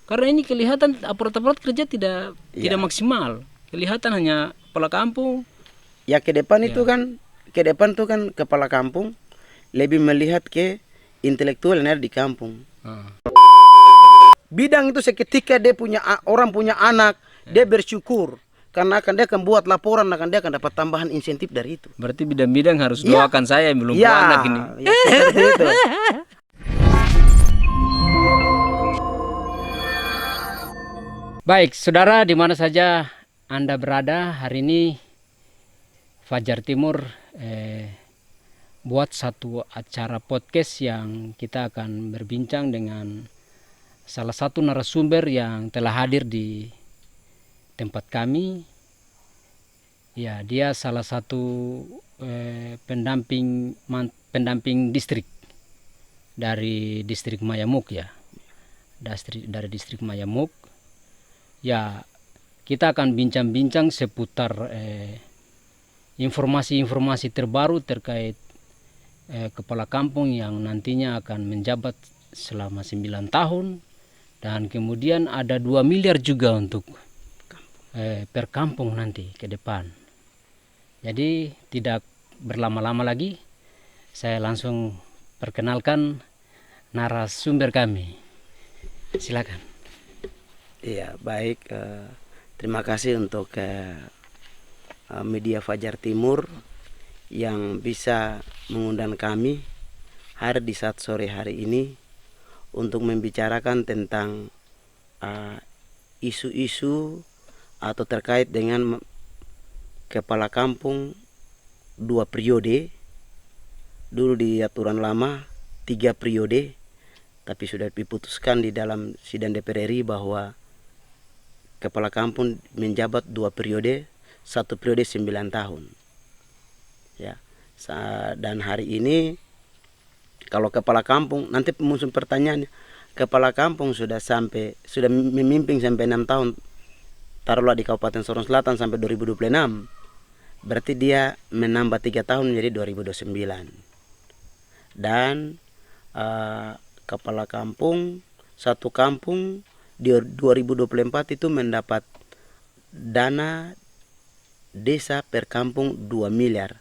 Karena ini kelihatan aparat-aparat kerja tidak maksimal. Kelihatan hanya kepala kampung. Ya ke depan itu kan, ke depan tuh kan kepala kampung lebih melihat ke intelektual yang ada di kampung. Bidang itu seketika dia punya orang punya anak, dia bersyukur karena dia akan buat laporan, dia akan dapat tambahan insentif dari itu. Berarti bidang-bidang harus doakan saya yang belum punya anak ini. Ya, seperti itu. Baik, saudara, di mana saja Anda berada hari ini, Fajar Timur buat satu acara podcast yang kita akan berbincang dengan salah satu narasumber yang telah hadir di tempat kami. Ya, dia salah satu pendamping distrik dari distrik Mayamuk ya. Dari distrik Mayamuk. Ya, kita akan bincang-bincang seputar informasi-informasi terbaru terkait kepala kampung yang nantinya akan menjabat selama 9 tahun. Dan kemudian ada 2 miliar juga untuk per kampung nanti ke depan. Jadi tidak berlama-lama lagi, saya langsung perkenalkan narasumber kami. Silakan. Iya, baik. Terima kasih untuk media Fajar Timur yang bisa mengundang kami hari di saat sore hari ini untuk membicarakan tentang isu-isu atau terkait dengan kepala kampung 2 periode. Dulu di aturan lama 3 periode, tapi sudah diputuskan di dalam sidang DPR RI bahwa kepala kampung menjabat 2 periode, 1 periode 9 tahun. Ya. Dan hari ini kalau kepala kampung, nanti muncul pertanyaannya, kepala kampung sudah memimpin sampai 6 tahun, taruhlah di Kabupaten Sorong Selatan sampai 2026, berarti dia menambah 3 tahun menjadi 2029. Dan kepala kampung, satu kampung di 2024 itu mendapat dana desa per kampung 2 miliar.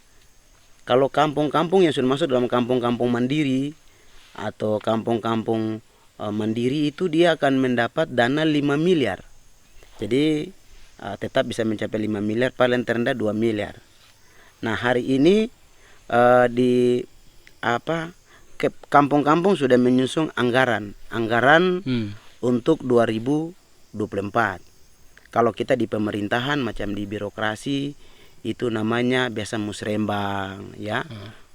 Kalau kampung-kampung yang sudah masuk dalam kampung-kampung mandiri atau kampung-kampung mandiri itu dia akan mendapat dana 5 miliar. Jadi tetap bisa mencapai 5 miliar, paling terendah 2 miliar. Nah, hari ini kampung-kampung sudah menyusun anggaran untuk 2024. Kalau kita di pemerintahan macam di birokrasi itu namanya biasa musrembang ya,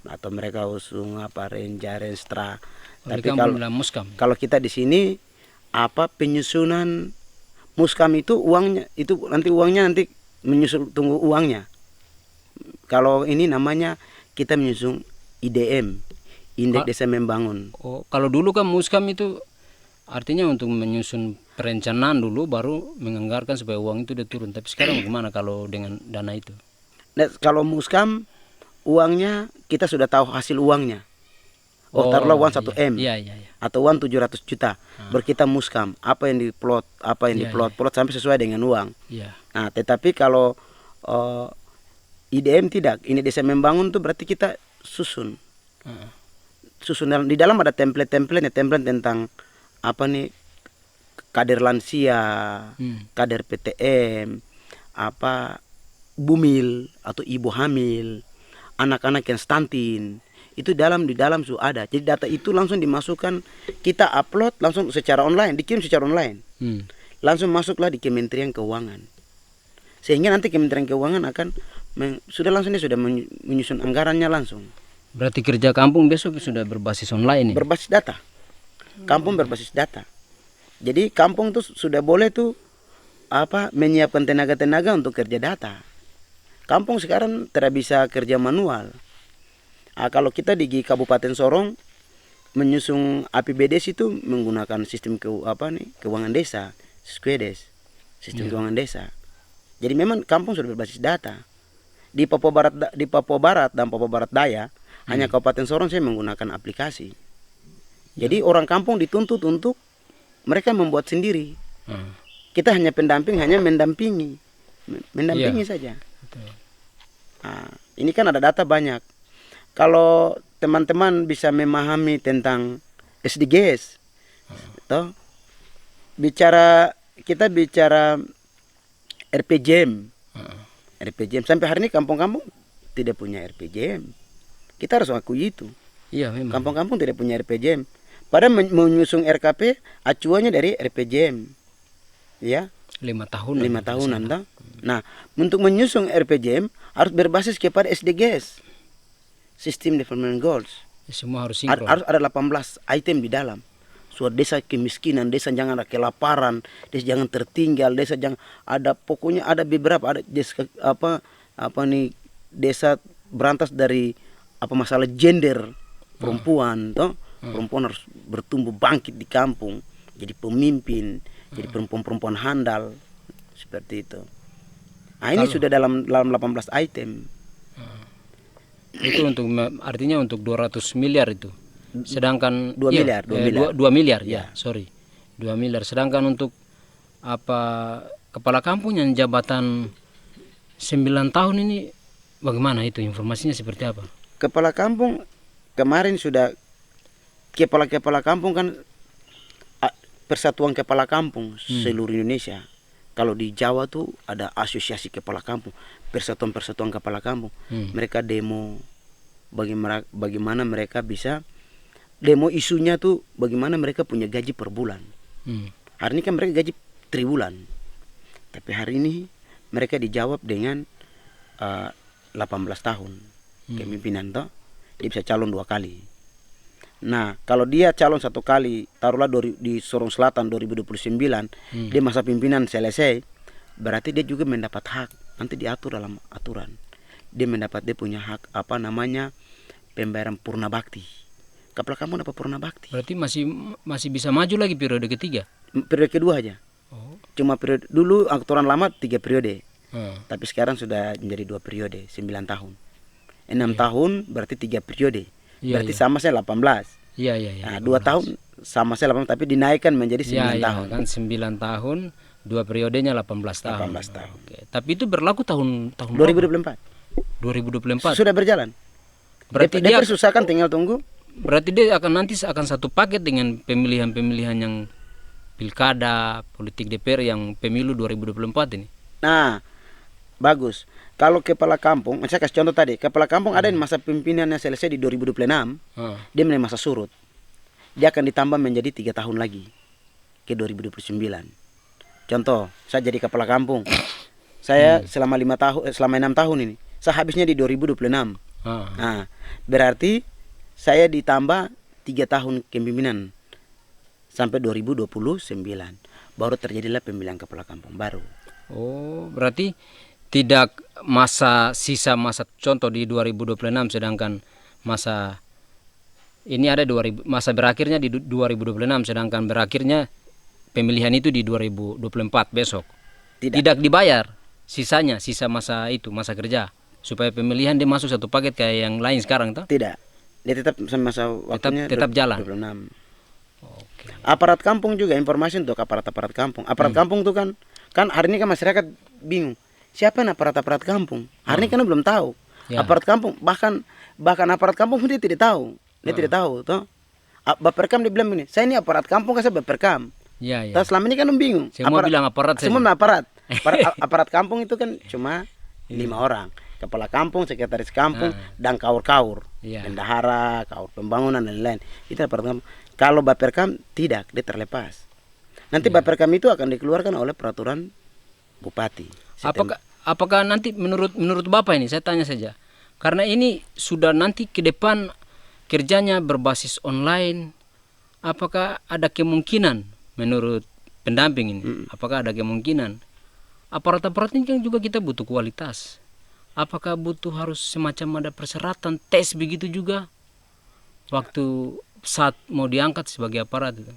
atau mereka usung renstra. Tapi kalau kita di sini penyusunan muskam itu uangnya nanti menyusul, tunggu uangnya. Kalau ini namanya kita menyusun IDM, Indeks Desa Membangun. Oh, kalau dulu kan muskam itu artinya untuk menyusun perencanaan dulu baru menganggarkan supaya uang itu dia turun. Tapi sekarang bagaimana kalau dengan dana itu? Nah, kalau muskam uangnya kita sudah tahu hasil uangnya. Taruhlah uang 1 M atau uang 700 juta. Baru kita muskam apa yang diplot, plot sampai sesuai dengan uang. Nah, tetapi kalau IDM tidak, ini desa membangun tuh berarti kita susun. Di dalam ada template tentang kader lansia, kader PTM, bumil atau ibu hamil, anak-anak yang stunting, itu di dalam sudah ada. Jadi data itu langsung dimasukkan, kita upload langsung secara online, dikirim secara online. Langsung masuklah di Kementerian Keuangan. Sehingga nanti Kementerian Keuangan akan sudah menyusun anggarannya langsung. Berarti kerja kampung besok sudah berbasis online nih. Berbasis data. Kampung berbasis data. Jadi kampung tuh sudah boleh tuh menyiapkan tenaga-tenaga untuk kerja data. Kampung sekarang tidak bisa kerja manual. Kalau kita di Kabupaten Sorong menyusun APBDes itu menggunakan sistem keuangan desa, Squedes, sistem keuangan desa. Jadi memang kampung sudah berbasis data. Di Papua Barat dan Papua Barat Daya hanya Kabupaten Sorong saya menggunakan aplikasi. Jadi orang kampung dituntut untuk mereka membuat sendiri Kita hanya pendamping, hanya mendampingi saja. Betul. Nah, ini kan ada data banyak. Kalau teman-teman bisa memahami tentang SDGs, toh kita bicara RPJM, RPJM sampai hari ini kampung-kampung tidak punya RPJM. Kita harus akui itu. Iya memang. Kampung-kampung tidak punya RPJM. Padahal menyusung RKP acuannya dari RPJM, ya. 5 tahun. 5 tahunan, toh. Nah, untuk menyusung RPJM harus berbasis kepada SDGs, System Development Goals. Semua harus sinkron. Harus ada 18 item di dalam. Soal desa kemiskinan, desa jangan ada kelaparan, desa jangan tertinggal, desa jangan ada, pokoknya ada beberapa, ada desa desa berantas dari masalah gender perempuan, toh. Perempuan harus bertumbuh bangkit di kampung, jadi pemimpin, jadi perempuan-perempuan handal seperti itu. Nah, ini sudah dalam 18 item. Itu artinya untuk 200 miliar itu. Sedangkan 2 miliar, 2 miliar ya, sorry. 2 miliar. Sedangkan untuk kepala kampung yang jabatan 9 tahun ini bagaimana itu, informasinya seperti apa? Kepala kampung kemarin sudah, kepala kampung kan persatuan kepala kampung seluruh Indonesia. Kalau di Jawa tuh ada asosiasi kepala kampung, persatuan kepala kampung. Mereka demo bagaimana mereka bisa demo, isunya tuh bagaimana mereka punya gaji per bulan. Hari ini kan mereka gaji triwulan, tapi hari ini mereka dijawab dengan 18 tahun kepemimpinan, toh. Dia bisa calon 2 kali. Nah, kalau dia calon 1 kali, taruhlah di Sorong Selatan 2029, dia masa pimpinan selesai, berarti dia juga mendapat hak, nanti diatur dalam aturan. Dia punya hak pembayaran purna bakti. Kepala kamu dapat purna bakti. Berarti masih bisa maju lagi periode ketiga? Periode kedua aja. Cuma periode dulu aturan lama 3 periode. Tapi sekarang sudah menjadi 2 periode, 9 tahun. 6 tahun berarti 3 periode. Berarti sama saya 18. Iya. Nah, 2 tahun sama saya 18, tapi dinaikkan menjadi 9 tahun. Kan 9 tahun, 2 periodenya 18 tahun. 18 tahun. Oke. Tapi itu berlaku tahun 2024. 2024. Sudah berjalan. Berarti dia susahkan, tinggal tunggu. Berarti dia nanti akan satu paket dengan pemilihan-pemilihan yang pilkada, politik DPR yang pemilu 2024 ini. Nah, bagus. Kalau kepala kampung, saya kasih contoh tadi, kepala kampung ada yang masa pimpinannya selesai di 2026, dia mulai masa surut. Dia akan ditambah menjadi 3 tahun lagi ke 2029. Contoh, saya jadi kepala kampung. Saya selama 6 tahun ini, saya habisnya di 2026. Nah, berarti saya ditambah 3 tahun kepemimpinan sampai 2029. Baru terjadilah pemilihan kepala kampung baru. Oh, berarti tidak sisa masa contoh di 2026, sedangkan masa ini ada masa berakhirnya di 2026, sedangkan berakhirnya pemilihan itu di 2024 besok. Tidak dibayar sisa masa itu, masa kerja, supaya pemilihan dia masuk satu paket kayak yang lain sekarang, toh? Tidak. Dia tetap masa waktunya tetap jalan. 26. Oke. Aparat kampung juga, informasi untuk aparat kampung. Aparat kampung itu kan hari ini kan masyarakat bingung. Siapa aparat kampung? Hari ini kan belum tahu. Ya. Aparat kampung, bahkan aparat kampung dia tidak tahu. Dia tidak tahu, toh. Baperkam dia bilang begini, saya ini aparat kampung, saya Baperkam. Ya. Terus selama ini kan bingung. Semua bilang aparat. Semua aparat. Aparat kampung itu kan cuma 5 orang. Kepala kampung, sekretaris kampung, dan kaur-kaur. Bendahara, kaur pembangunan dan lain-lain. Itu aparat kampung. Kalau Baperkam tidak, dia terlepas. Nanti Baperkam itu akan dikeluarkan oleh peraturan bupati. Apakah nanti menurut Bapak ini, saya tanya saja, karena ini sudah nanti ke depan kerjanya berbasis online, apakah ada kemungkinan menurut pendamping ini, apakah ada kemungkinan aparat-aparat ini kan juga kita butuh kualitas, apakah butuh harus semacam ada persyaratan tes begitu juga waktu saat mau diangkat sebagai aparat itu?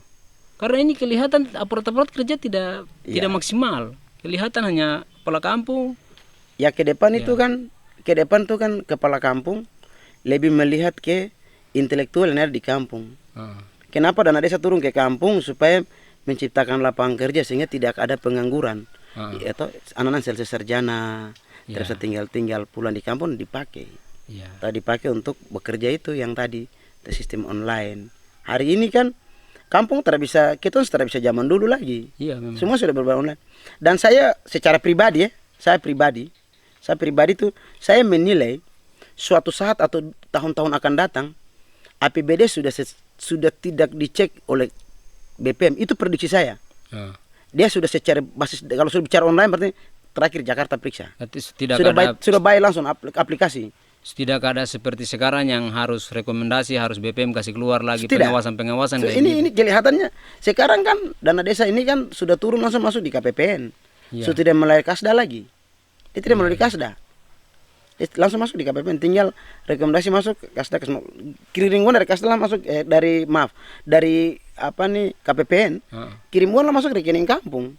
Karena ini kelihatan aparat-aparat kerja tidak maksimal, kelihatan hanya kepala kampung. Ya ke depan itu kan kepala kampung lebih melihat ke intelektual yang ada di kampung. Kenapa dana desa turun ke kampung supaya menciptakan lapangan kerja sehingga tidak ada pengangguran. Ah. Atau anak-anak selesai sarjana, Ya. terus tinggal pulang di kampung dipakai. Ya. Atau dipakai untuk bekerja itu yang tadi sistem online. Hari ini kan kampung tidak bisa, kita tidak bisa zaman dulu lagi. Iya memang. Semua sudah berubah online. Dan saya secara pribadi ya, saya pribadi tuh saya menilai suatu saat atau tahun-tahun akan datang APBD sudah tidak dicek oleh BPM. Itu prediksi saya. Ah. Dia sudah secara basis, kalau sudah bicara online berarti terakhir Jakarta periksa. Berarti tidak Sudah ada baik, sudah baik langsung aplikasi. tidak ada seperti sekarang yang harus rekomendasi, harus BPM kasih keluar lagi Tidak. pengawasan So, kayak ini gitu. kelihatannya sekarang kan dana desa ini kan sudah turun langsung masuk di KPPN. Iya. Sudah tidak melalui Kasda lagi. Dia tidak melalui Kasda. Dia langsung masuk di KPPN, tinggal rekomendasi masuk Kasda, kirim uang dari Kasda lah masuk dari apa nih KPPN. Ah. Kirim uang lah masuk rekening kampung.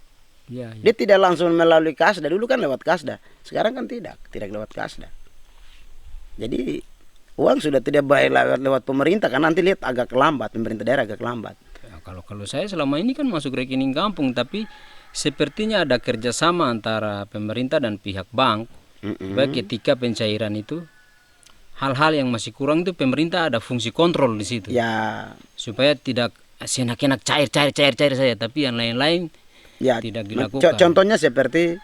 Iya, iya. Dia tidak langsung melalui Kasda. Dulu kan lewat Kasda. Sekarang kan tidak lewat Kasda. Jadi uang sudah tidak baik lewat pemerintah, karena nanti lihat agak lambat, pemerintah daerah agak lambat. Ya, kalau saya selama ini kan masuk rekening kampung, tapi sepertinya ada kerjasama antara pemerintah dan pihak bank. Baik ketika pencairan itu hal-hal yang masih kurang itu pemerintah ada fungsi kontrol di situ. Ya, Supaya tidak seenak-enak cair saja, tapi yang lain-lain ya. tidak dilakukan. Contohnya seperti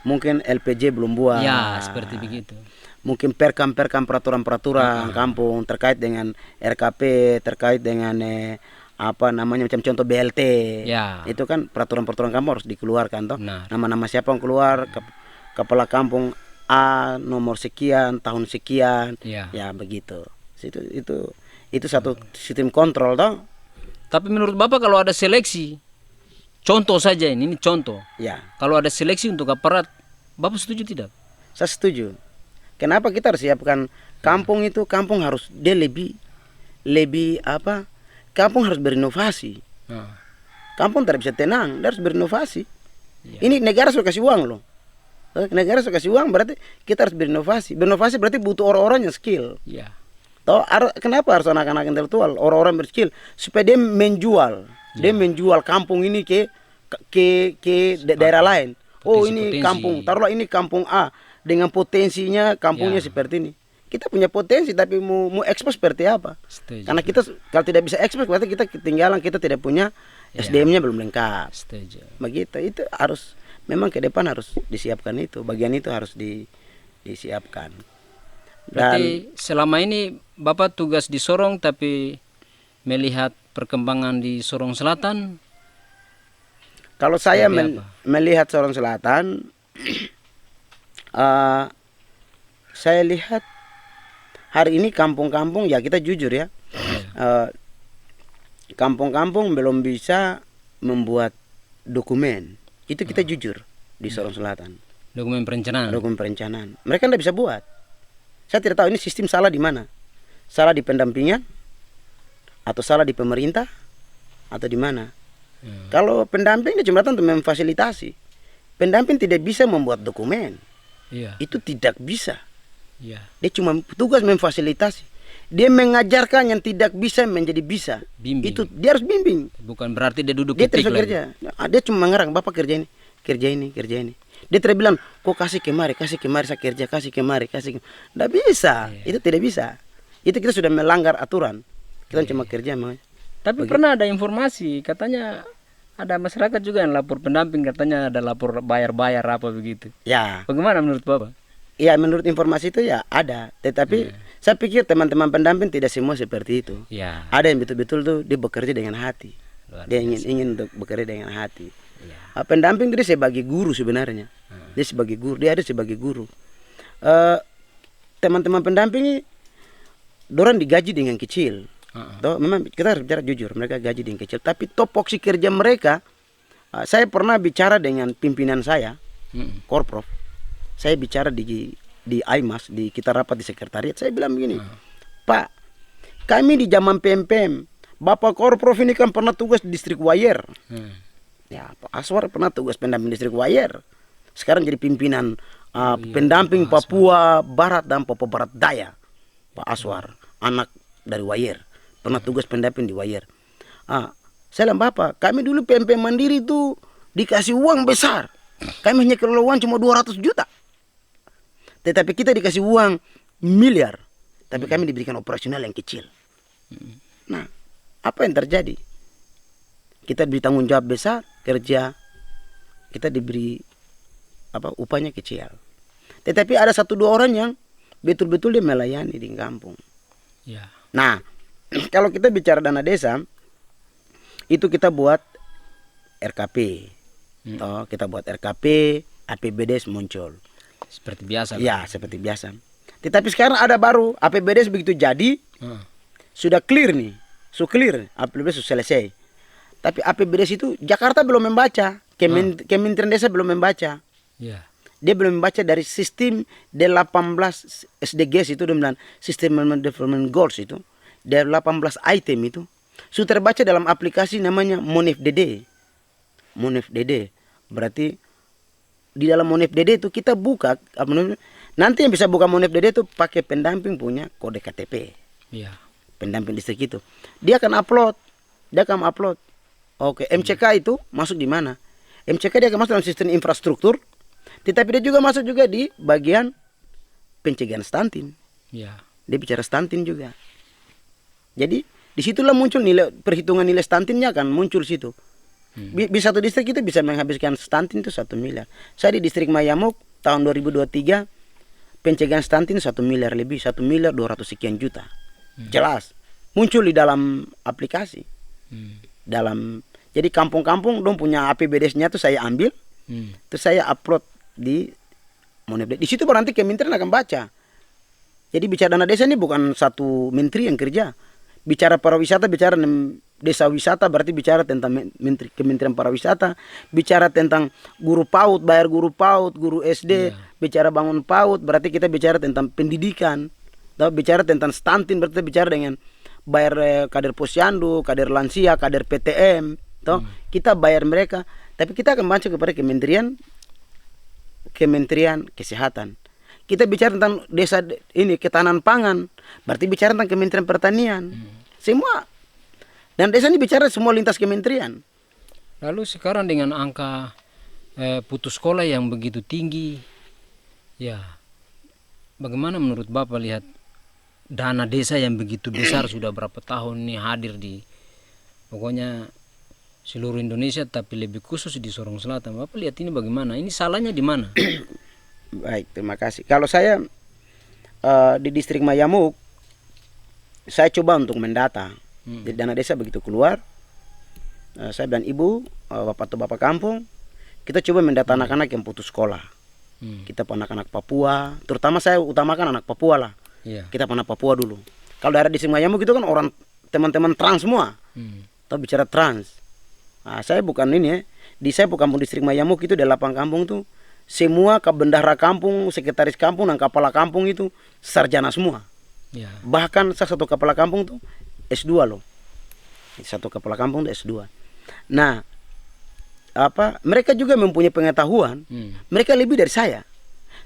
mungkin LPG belum buat. Ya, seperti begitu. Mungkin perkam peraturan kampung terkait dengan RKP, terkait dengan apa namanya macam contoh BLT. Ya. Itu kan peraturan kampung harus dikeluarkan toh. Benar. Nama-nama siapa yang keluar, kepala kampung A nomor sekian, tahun sekian. Ya. Ya begitu. Itu satu sistem kontrol toh. Tapi menurut Bapak kalau ada seleksi, contoh saja ini contoh. Ya, Kalau ada seleksi untuk aparat, Bapak setuju tidak? saya setuju. Kenapa kita harus siapkan kampung itu? Kampung harus dia lebih apa? Kampung harus berinovasi. Ah. Kampung tidak bisa tenang, dia harus berinovasi. Ya. Ini negara sudah kasih uang loh. Negara sudah kasih uang berarti kita harus berinovasi. Berinovasi berarti butuh orang-orang yang skill. Ya. Toh kenapa harus anak-anak intelektual, orang-orang berskill supaya dia menjual, dia menjual kampung ini ke daerah lain. Oh ini Potensi. kampung, taruhlah ini kampung A dengan potensinya kampungnya Ya. seperti ini. Kita punya potensi tapi mau ekspos seperti apa? Setuju. Karena kita kalau tidak bisa ekspos berarti kita ketinggalan, kita tidak punya SDM-nya belum lengkap. Setuju. Begitu, itu harus memang ke depan harus disiapkan itu, bagian itu harus disiapkan. Berarti selama ini Bapak tugas di Sorong tapi melihat perkembangan di Sorong Selatan. Kalau saya Seperti apa? melihat Sorong Selatan, saya lihat hari ini kampung-kampung, ya kita jujur ya, kampung-kampung belum bisa membuat dokumen. Itu kita jujur di Sorong Selatan. Dokumen perencanaan. Dokumen perencanaan. Mereka tidak bisa buat. Saya tidak tahu ini sistem salah di mana. Salah di pendampingan, atau salah di pemerintah, atau di mana. Kalau pendamping dia cuma datang untuk memfasilitasi. Pendamping tidak bisa membuat dokumen. Iya. Itu tidak bisa. Iya. Dia cuma tugas memfasilitasi. Dia mengajarkan yang tidak bisa menjadi bisa. Bimbing. Itu dia harus bimbing. Bukan berarti dia duduk Dia ketik terus lagi. kerja. Dia cuma mengarang, Bapak kerja ini, kerja ini, kerja ini. Dia tidak bilang, kok kasih kemari saya kerja, kasih kemari. Tidak bisa. Itu tidak bisa. Itu kita sudah melanggar aturan. Kita cuma kerja. Tapi pernah ada informasi katanya ada masyarakat juga yang lapor pendamping, katanya ada lapor bayar-bayar apa begitu. Ya. Bagaimana menurut Bapak? Ya, menurut informasi itu ya ada. Tetapi saya pikir teman-teman pendamping tidak semua seperti itu. Ya. Ada yang betul-betul tuh dia bekerja dengan hati. Luar Dia ingin untuk bekerja dengan hati. Ya. Pendamping dia sebagai guru sebenarnya. Dia sebagai guru, dia ada sebagai guru. Teman-teman pendamping dorang digaji dengan kecil. Toh, memang kita harus bicara jujur, mereka gaji dengan kecil. Tapi topoksi kerja mereka, saya pernah bicara dengan pimpinan saya, Korprov. Saya bicara di AIMAS, kita rapat di sekretariat. Saya bilang begini, Pak, kami di zaman PMPM, Bapak Korprov ini kan pernah tugas di distrik Wayer. Ya, Pak Aswar pernah tugas pendamping distrik Wayer. Sekarang jadi pimpinan pendamping Papua Barat dan Papua Barat Daya. Pak Aswar, anak dari Wayer, pernah tugas pendamping di Wayer. Saya bilang, Bapak, kami dulu PMP Mandiri itu dikasih uang besar. Kami hanya kelola uang cuma 200 juta. Tetapi kita dikasih uang miliar. Tapi kami diberikan operasional yang kecil. Nah, apa yang terjadi? Kita diberi tanggung jawab besar, kerja. Kita diberi upahnya kecil. Tetapi ada 1-2 orang yang betul-betul dia melayani di kampung. Ya. Nah, kalau kita bicara dana desa, itu kita buat RKP. Kita buat RKP, APBDes muncul. Seperti biasa. Ya, seperti biasa. Tetapi sekarang ada baru, APBDes begitu jadi, sudah clear nih. Clear, APBDes sudah selesai. Tapi APBDes itu Jakarta belum membaca, Kementerian Desa belum membaca. Ya. Dia belum membaca dari sistem D18 SDGs itu, dengan System Development Goals itu, D18 item itu, sudah terbaca dalam aplikasi namanya Monef DD. Monef DD. Berarti di dalam Monef DD itu kita buka, nanti yang bisa buka Monef DD itu pakai pendamping punya kode KTP. Ya. Pendamping distrik itu. Dia akan upload. Oke, MCK itu masuk di mana? MCK dia akan masuk dalam sistem infrastruktur, tetapi dia juga masuk juga di bagian pencegahan stunting. Ya. Dia bicara stunting juga. Jadi disitulah muncul nilai, perhitungan nilai stuntingnya akan muncul situ. Di satu distrik itu bisa menghabiskan stunting itu 1 miliar. Saya di distrik Mayamuk tahun 2023 pencegahan stunting 1 miliar lebih, 1 miliar 200 sekian juta. Jelas muncul di dalam aplikasi. Jadi kampung-kampung dong punya APBDes-nya tuh saya ambil, terus saya upload di Monef. Di situ berarti kementerian akan baca. Jadi bicara dana desa ini bukan satu menteri yang kerja. Bicara pariwisata, bicara desa wisata, berarti bicara tentang Kementerian Pariwisata. Bicara tentang guru PAUD, bayar guru PAUD, guru SD, bicara bangun PAUD, berarti kita bicara tentang pendidikan. Bicara tentang stunting, berarti bicara dengan bayar kader posyandu, kader lansia, kader PTM. Kita bayar mereka, tapi kita akan baca kepada Kementerian Kesehatan. Kita bicara tentang desa ini ketahanan pangan, berarti bicara tentang Kementerian Pertanian. Semua. Dan desa ini bicara semua lintas kementerian. Lalu sekarang dengan angka putus sekolah yang begitu tinggi, ya bagaimana menurut Bapak lihat dana desa yang begitu besar sudah berapa tahun ini hadir di pokoknya seluruh Indonesia, tapi lebih khusus di Sorong Selatan. Bapak lihat ini bagaimana? Ini salahnya di mana? Baik, terima kasih. Kalau saya di distrik Mayamuk, saya coba untuk mendata. Jadi dana desa begitu keluar, saya dan ibu, bapak atau bapak kampung, kita coba mendata anak-anak yang putus sekolah. Kita anak-anak Papua, terutama saya utamakan anak Papua lah. Kita anak Papua dulu. Kalau daerah distrik Mayamuk itu kan orang teman-teman trans semua. Atau bicara trans. Nah, saya bukan ini ya. Di saya kampung distrik Mayamuk itu di 8 kampung tuh semua bendahara kampung, sekretaris kampung dan kepala kampung itu sarjana semua. Bahkan satu kepala kampung tuh S2 loh. Satu kepala kampung tuh S2. Nah, mereka juga mempunyai pengetahuan. Mereka lebih dari saya.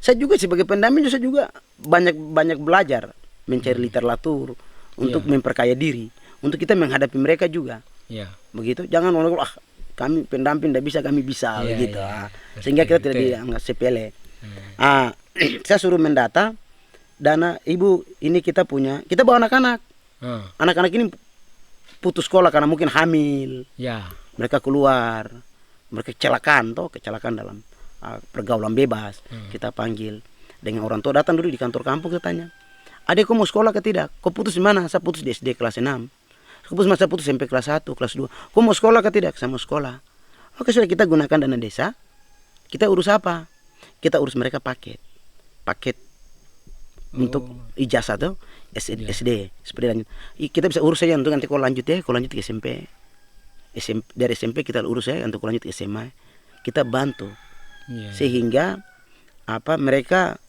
Saya juga sebagai pendamping saya juga banyak belajar, mencari literatur untuk memperkaya diri, untuk kita menghadapi mereka juga. Begitu, jangan ngomong kami pendamping tidak bisa, kami bisa begitu. Sehingga kita tidak dianggap sepele. Saya suruh mendata dana ibu ini kita bawa anak-anak. Anak-anak ini putus sekolah karena mungkin hamil. Mereka keluar, mereka kecelakaan dalam pergaulan bebas. Kita panggil dengan orang tua, datang dulu di kantor kampung, kita tanya, adik kau mau sekolah ke tidak? Kau putus di mana? Saya putus di SD kelas 6. Saya putus SMP kelas 1, kelas 2. Kau mau sekolah ke tidak? Saya mau sekolah. Oke, sudah, kita gunakan dana desa. Kita urus apa? Kita urus mereka paket untuk ijazah tuh SD seperti lanjut. Kita bisa urus saja untuk nanti kau lanjut ya, kau lanjut ke SMP. Dari SMP kita urus ya untuk lanjut ke SMA. Kita bantu sehingga mereka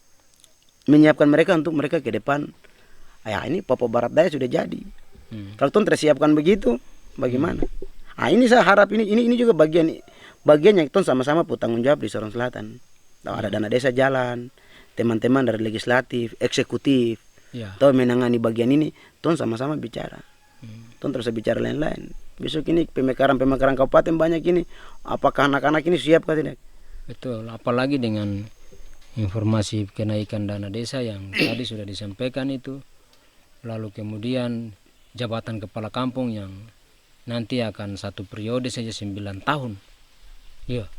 menyiapkan mereka untuk mereka ke depan. Ini Papua Barat Daya sudah jadi. Kalau tuan tersiapkan begitu, bagaimana? Ini saya harap ini juga bagian yang tuan sama-sama tanggung jawab di Sorong Selatan. Ada dana desa jalan, teman-teman dari legislatif, eksekutif, atau menangani bagian ini, tuan sama-sama bicara. Tuan terus bicara lain-lain. Besok ini pemekaran kabupaten banyak ini. Apakah anak-anak ini siap atau tidak? Betul, apalagi dengan informasi kenaikan dana desa yang tadi sudah disampaikan itu. Lalu kemudian jabatan kepala kampung yang nanti akan 1 periode saja 9 tahun. Iya.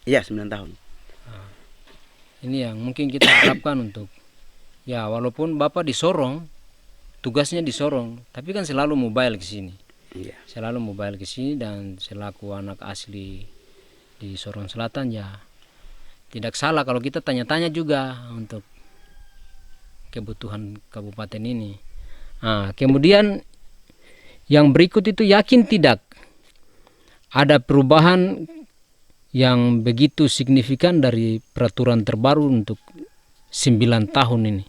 Iya, 9 tahun. Ini yang mungkin kita harapkan untuk, ya walaupun Bapak di Sorong, tugasnya di Sorong, tapi kan selalu mobile ke sini. Iya. Selalu mobile ke sini, dan selaku anak asli di Sorong Selatan, ya tidak salah kalau kita tanya-tanya juga untuk kebutuhan kabupaten ini. Nah, kemudian yang berikut itu, yakin tidak ada perubahan yang begitu signifikan dari peraturan terbaru untuk 9 tahun ini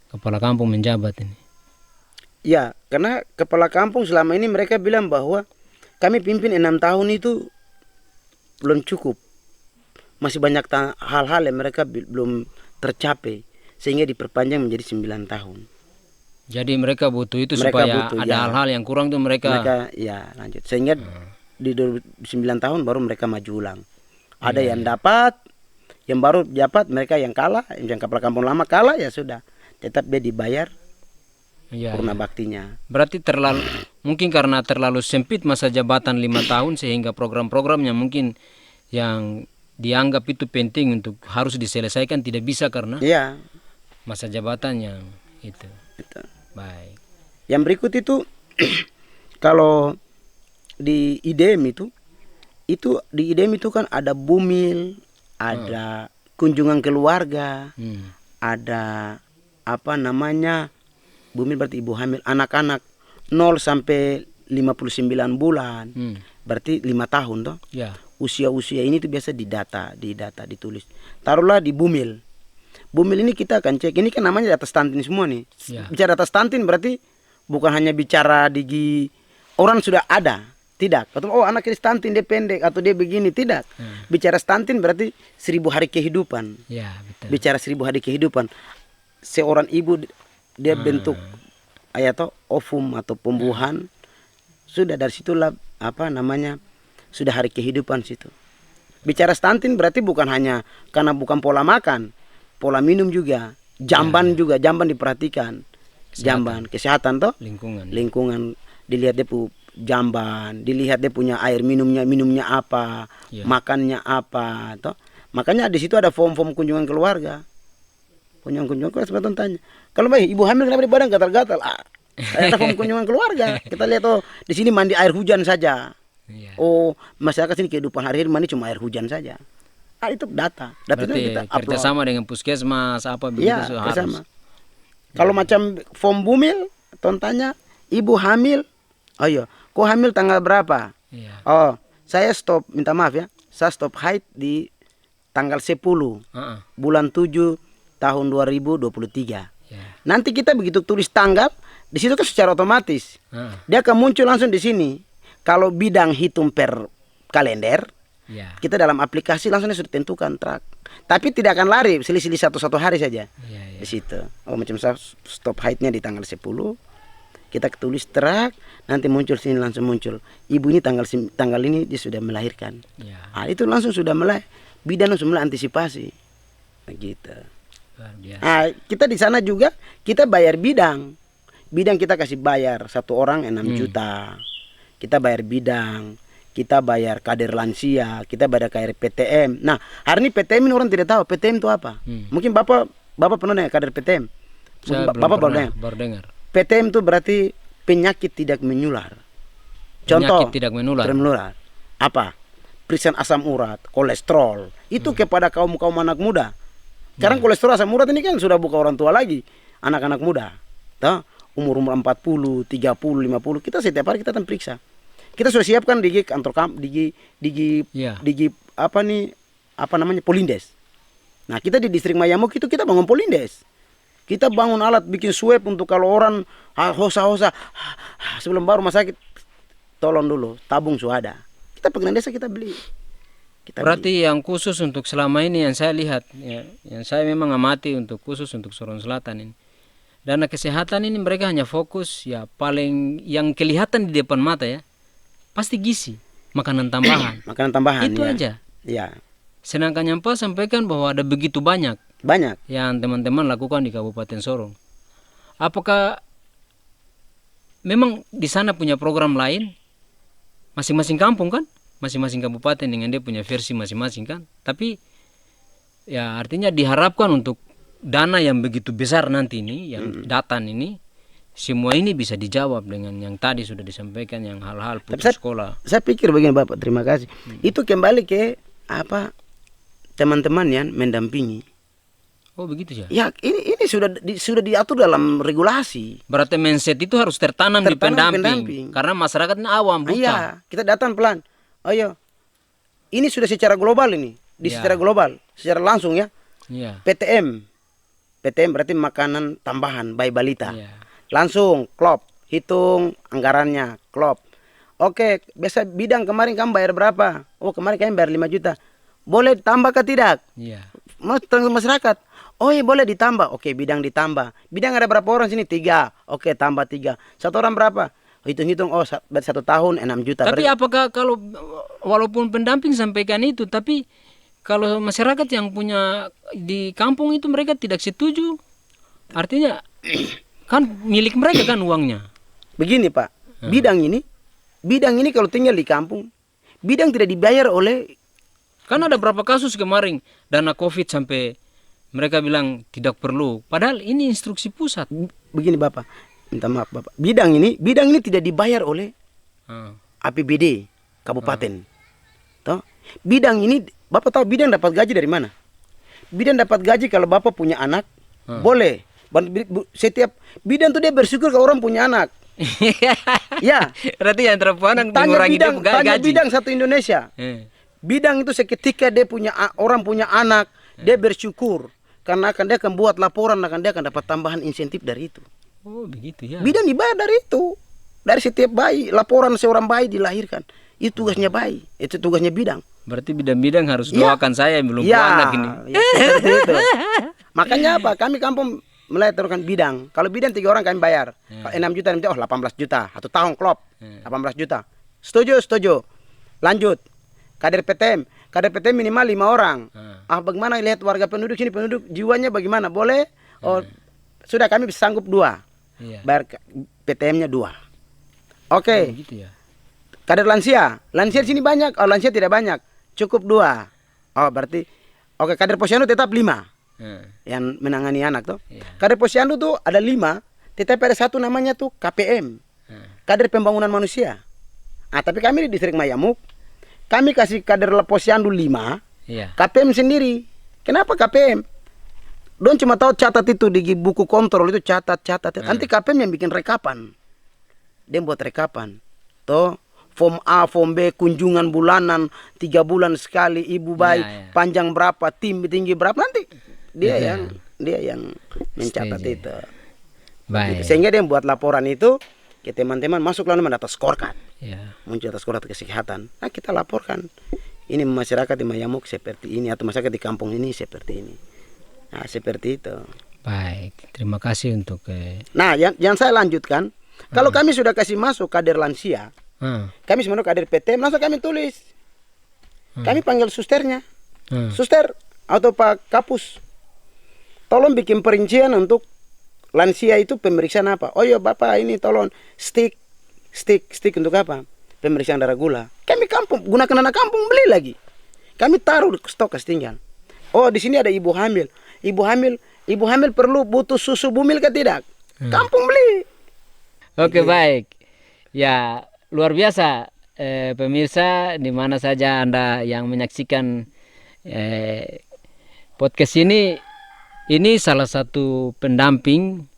kepala kampung menjabat ini? Ya, karena kepala kampung selama ini mereka bilang bahwa kami pimpin 6 tahun itu belum cukup. Masih banyak hal-hal yang mereka belum tercapai, sehingga diperpanjang menjadi 9 tahun. Jadi mereka butuh itu, supaya ada hal-hal yang kurang tuh mereka ya lanjut. Sehingga di 9 tahun baru mereka maju ulang. Ada yang dapat, yang baru dapat, mereka yang kalah, yang kepala kampung lama kalah, ya sudah. Tetap dia dibayar purna baktinya. Berarti mungkin karena terlalu sempit masa jabatan 5 tahun, sehingga program-programnya mungkin yang dianggap itu penting untuk harus diselesaikan tidak bisa karena masa jabatan yang itu. Betul. Baik. Yang berikut itu kalau di IDM itu di IDM itu kan ada bumil, ada kunjungan keluarga, ada apa namanya, bumil berarti ibu hamil, anak-anak 0 sampai 59 bulan, berarti 5 tahun toh. Ya. Usia-usia ini tuh biasa didata, ditulis. Taruhlah di bumil. Bumil ini kita akan cek, ini kan namanya data stunting semua nih. Ya. Bicara data stunting berarti bukan hanya bicara digi orang sudah ada. Tidak. Atau anak ini stunting, dia pendek atau dia begini, tidak. Bicara stunting berarti 1000 hari kehidupan. Ya, betul. Bicara 1000 hari kehidupan. Seorang ibu dia bentuk ovum atau pembuahan. Sudah dari situlah apa namanya, sudah hari kehidupan situ. Bicara stunting berarti bukan hanya karena bukan pola makan, pola minum juga, jamban juga, jamban diperhatikan. Jamban, kesehatan toh? Lingkungan dilihat dia jamban, dilihat dia punya air minumnya apa, makannya apa, toh. Makanya di situ ada form-form kunjungan keluarga. Kunjungan keluarga sebetulnya tanya. Kalau baik ibu hamil kenapa di badan gatal-gatal? Ada form kunjungan keluarga. Kita lihat di sini mandi air hujan saja. Oh, masyarakat sini kehidupan hari-hari mandi cuma air hujan saja. Itu data. Berarti itu kita kerjasama dengan puskesmas apa begitu harus. Kalau macam form bumil, tanya ibu hamil, kok hamil tanggal berapa? Oh, saya stop, minta maaf ya, saya stop haid di tanggal 10 bulan 7 tahun 2023. Nanti kita begitu tulis tanggal, di situ kan secara otomatis dia akan muncul langsung di sini. Kalau bidang hitung per kalender, kita dalam aplikasi langsung sudah tentukan track. Tapi tidak akan lari, selisih satu hari saja di situ. Oh, macam saya stop haidnya di tanggal 10, kita tulis track, nanti muncul sini langsung muncul. Ibu ini tanggal ini dia sudah melahirkan. Itu langsung sudah mulai bidan langsung mulai antisipasi. Gitu. Kita di sana juga kita bayar bidang. Bidang kita kasih bayar 1 orang 6 juta. Kita bayar bidang, kita bayar kader lansia, kita bayar kader PTM. Nah, hari ini PTM ini orang tidak tahu PTM itu apa. Mungkin Bapak pernah dengar kader PTM? Bapak baru dengar. PTM itu berarti penyakit tidak menular. Contoh, penyakit tidak menular. Apa? Periksa asam urat, kolesterol. Itu kepada kaum anak muda. Sekarang kolesterol asam urat ini kan sudah bukan orang tua lagi, anak-anak muda. Tahu? Umur 40, 30, 50, kita setiap hari kita akan periksa. Kita sudah siapkan digi kantor digi Polindes. Nah, kita di distrik Mayamok itu kita bangun Polindes. Kita bangun alat bikin swab untuk kalau orang hosa-hosa sebelum baru rumah sakit, tolong dulu tabung suada. Kita pengen desa kita beli. Berarti yang khusus untuk selama ini yang saya lihat, yang saya memang amati untuk khusus untuk Sorong Selatan ini, dana kesehatan ini mereka hanya fokus paling yang kelihatan di depan mata pasti gizi, makanan tambahan. Makanan tambahan. Itu ya. aja. Ya, Sedangkan yang Pak sampaikan bahwa ada begitu banyak banyak. yang teman-teman lakukan di Kabupaten Sorong. Apakah memang di sana punya program lain? Masing-masing kampung kan? Masing-masing kabupaten dengan dia punya versi masing-masing kan? Tapi ya artinya diharapkan untuk dana yang begitu besar nanti ini, yang datang ini, semua ini bisa dijawab dengan yang tadi sudah disampaikan, yang hal-hal putus sekolah. Saya pikir begini Bapak, terima kasih. Itu kembali ke apa teman-teman yang mendampingi. Oh begitu ya? Ya ini sudah diatur dalam regulasi. Berarti mindset itu harus tertanam di pendamping. pendamping. Karena masyarakat ini awam, buta. Iya, kita datang pelan. Ayo, ini sudah secara global ini, secara global, secara langsung ya. Iya. PTM berarti makanan tambahan bayi balita. Iya. Langsung klop, hitung anggarannya, klop. Oke, biasa bidang kemarin kamu bayar berapa? Oh kemarin kamu bayar 5 juta. Boleh tambah ke tidak? Iya. Masyarakat. Oh iya boleh ditambah. Oke, bidang ditambah. Bidang ada berapa orang sini? 3. Oke, tambah 3. Satu orang berapa? Hitung-hitung, oh berarti 1 tahun 6 juta. Tapi apakah kalau walaupun pendamping sampaikan itu, tapi kalau masyarakat yang punya di kampung itu mereka tidak setuju, artinya kan milik mereka kan uangnya. Begini Pak, bidang ini kalau tinggal di kampung, bidang tidak dibayar oleh. Kan ada berapa kasus kemarin dana COVID sampai mereka bilang tidak perlu. Padahal ini instruksi pusat. Begini Bapak, minta maaf Bapak. Bidang ini tidak dibayar oleh APBD kabupaten. Toh? Bidang ini, Bapak tahu bidang dapat gaji dari mana? Bidang dapat gaji kalau Bapak punya anak, boleh. Setiap bidang tuh dia bersyukur kalau orang punya anak. Ya. Berarti yang terpuanang Tanya mengurangi tanya gaji. bidang satu Indonesia. Bidang itu seketika dia orang punya anak, dia bersyukur karena dia akan buat laporan, dia akan dapat tambahan insentif dari itu. Oh begitu ya. Bidang dibayar dari itu, dari setiap bayi, laporan seorang bayi dilahirkan, itu tugasnya bayi, itu tugasnya bidang. Berarti bidang-bidang harus doakan saya yang belum punya anak ini. Ya, seperti itu. Makanya apa? Kami kampung mulai turunkan bidang. Kalau bidang 3 orang kami bayar. Kalau 6 juta, 18 juta. 1 tahun klop. 18 juta. Setuju. Lanjut. Kader PTM minimal 5 orang. Bagaimana lihat warga penduduk sini, penduduk jiwanya bagaimana? Boleh? Oh, sudah kami bisa sanggup 2. Bayar PTM-nya 2. Oke. Gitu ya. Kader lansia di sini banyak. Oh, lansia tidak banyak. Cukup 2. Oh, berarti oke, kader posyandu tetap 5. Yang menangani anak tuh. Kader posyandu tuh ada 5, tetapi ada satu namanya tuh KPM. Kader pembangunan manusia. Tapi kami di distrik Mayamuk, kami kasih kader posyandu 5, KPM sendiri. Kenapa KPM? Don cuma tahu catat itu di buku kontrol itu catat. Nanti KPM yang bikin rekapan. Dia buat rekapan. Toh form A, form B, kunjungan bulanan 3 bulan sekali, ibu bayi panjang berapa, tinggi berapa, nanti dia yang mencatat itu. Baik. Sehingga dia buat laporan itu ke teman-teman, masuk lalu mendata scorecard. Muncul atas scorecard kesehatan. Nah, kita laporkan. Ini masyarakat di Mayamuk seperti ini, atau masyarakat di kampung ini seperti ini. Nah, seperti itu. Baik, terima kasih untuk Nah, yang saya lanjutkan, kalau kami sudah kasih masuk kader lansia, kami sebenarnya kader PTM, langsung kami tulis. Kami panggil susternya. Suster atau Pak Kapus, tolong bikin perincian untuk lansia itu pemeriksaan apa? Oh iya Bapak, ini tolong stick untuk apa? Pemeriksaan darah gula. Kami kampung, gunakan anak kampung, beli lagi. Kami taruh di stok tinggal. Oh, di sini ada ibu hamil. Ibu hamil perlu butuh susu bumil ke tidak? Kampung beli. Oke, baik. Ya, luar biasa pemirsa di mana saja Anda yang menyaksikan podcast ini salah satu pendamping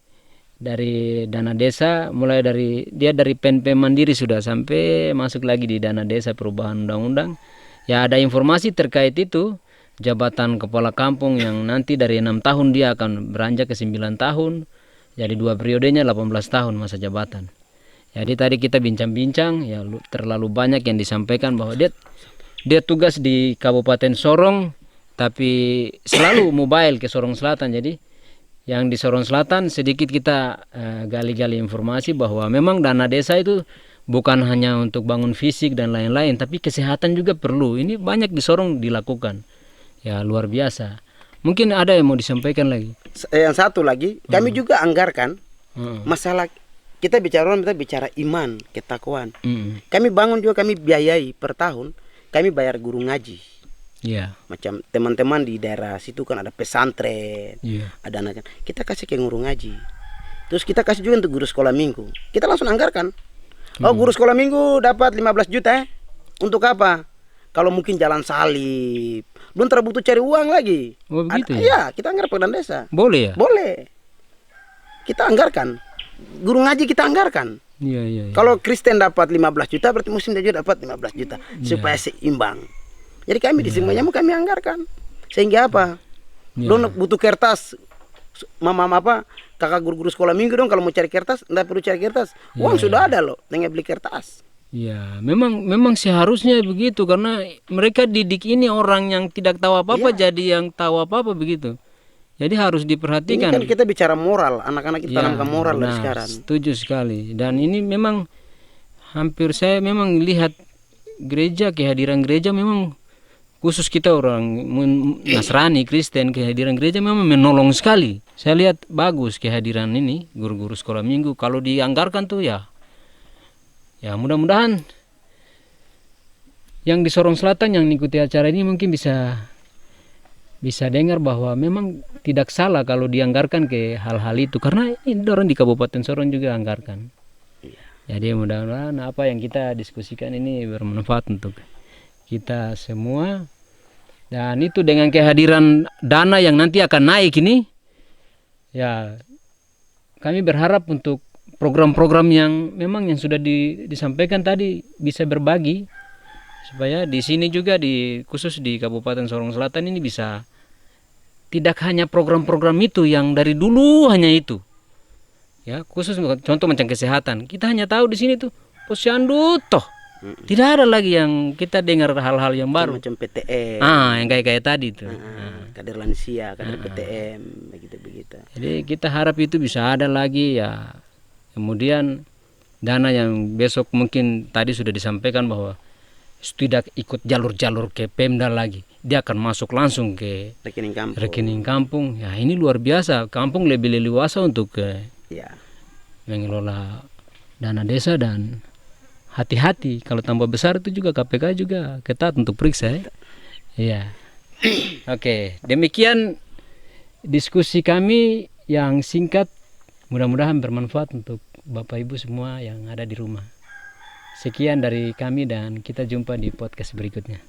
dari dana desa, mulai dari PNP Mandiri sudah sampai masuk lagi di dana desa perubahan undang-undang. Ya, ada informasi terkait itu, jabatan kepala kampung yang nanti dari 6 tahun dia akan beranjak ke 9 tahun. Jadi 2 periodenya 18 tahun masa jabatan. Jadi tadi kita bincang-bincang, ya terlalu banyak yang disampaikan bahwa dia tugas di Kabupaten Sorong, tapi selalu mobile ke Sorong Selatan. Jadi yang di Sorong Selatan sedikit kita gali-gali informasi bahwa memang dana desa itu bukan hanya untuk bangun fisik dan lain-lain, tapi kesehatan juga perlu. Ini banyak di Sorong dilakukan. Ya luar biasa. Mungkin ada yang mau disampaikan lagi. Yang satu lagi, kami juga anggarkan Hmm. masalah kita bicara iman, ketakwaan. Hmm. Kami bangun juga, kami biayai per tahun, kami bayar guru ngaji. Ya. Macam teman-teman di daerah situ kan ada pesantren, Iya. ada anak, kita kasih ke guru ngaji. Terus kita kasih juga untuk guru sekolah minggu. Kita langsung anggarkan. Oh, guru sekolah minggu dapat 15 juta. Untuk apa? Kalau mungkin jalan salib, belum terbutuh cari uang lagi. Oh begitu ya? Iya, kita anggar Pemda desa. Boleh ya? Boleh. Kita anggarkan. Guru ngaji kita anggarkan. Iya, iya, iya. Kalau Kristen dapat 15 juta, berarti Muslim juga dapat 15 juta. Supaya seimbang. Jadi kami di semuanya kami anggarkan. Sehingga apa? Lo butuh kertas. Mama apa? Kakak guru-guru sekolah minggu dong, kalau mau cari kertas, enggak perlu cari kertas. Uang sudah ada loh, tinggal beli kertas. Ya, memang seharusnya begitu, karena mereka didik ini orang yang tidak tahu apa-apa jadi yang tahu apa-apa begitu. Jadi harus Ini diperhatikan. kan kita bicara moral, anak-anak kita tanamkan moral dari Benar, sekarang. setuju sekali. Dan ini memang hampir saya memang lihat gereja, kehadiran gereja memang khusus kita orang Nasrani, Kristen, kehadiran gereja memang menolong sekali. Saya lihat bagus kehadiran ini guru-guru sekolah minggu. Kalau dianggarkan tuh ya mudah-mudahan yang di Sorong Selatan yang mengikuti acara ini mungkin bisa dengar bahwa memang tidak salah kalau dianggarkan ke hal-hal itu, karena ini orang di Kabupaten Sorong juga anggarkan. Jadi mudah-mudahan apa yang kita diskusikan ini bermanfaat untuk kita semua. Dan itu dengan kehadiran dana yang nanti akan naik ini, ya kami berharap untuk program-program yang memang yang sudah disampaikan tadi bisa berbagi, supaya di sini juga khusus di Kabupaten Sorong Selatan ini bisa tidak hanya program-program itu yang dari dulu hanya itu. Ya, khusus contoh macam kesehatan. Kita hanya tahu di sini tuh posyandu toh. Tidak ada lagi yang kita dengar hal-hal yang baru. Macam PTM. Yang kayak tadi tuh. Kader lansia, kader PTM, begitu-begitu. Jadi kita harap itu bisa ada lagi ya. Kemudian dana yang besok mungkin tadi sudah disampaikan bahwa tidak ikut jalur-jalur ke Pemda lagi. Dia akan masuk langsung ke rekening kampung. Ya ini luar biasa. Kampung lebih leluasa untuk mengelola dana desa, dan hati-hati kalau tambah besar itu juga KPK juga ketat untuk periksa ya. Iya. Oke, demikian diskusi kami yang singkat, mudah-mudahan bermanfaat untuk Bapak Ibu semua yang ada di rumah. Sekian dari kami dan kita jumpa di podcast berikutnya.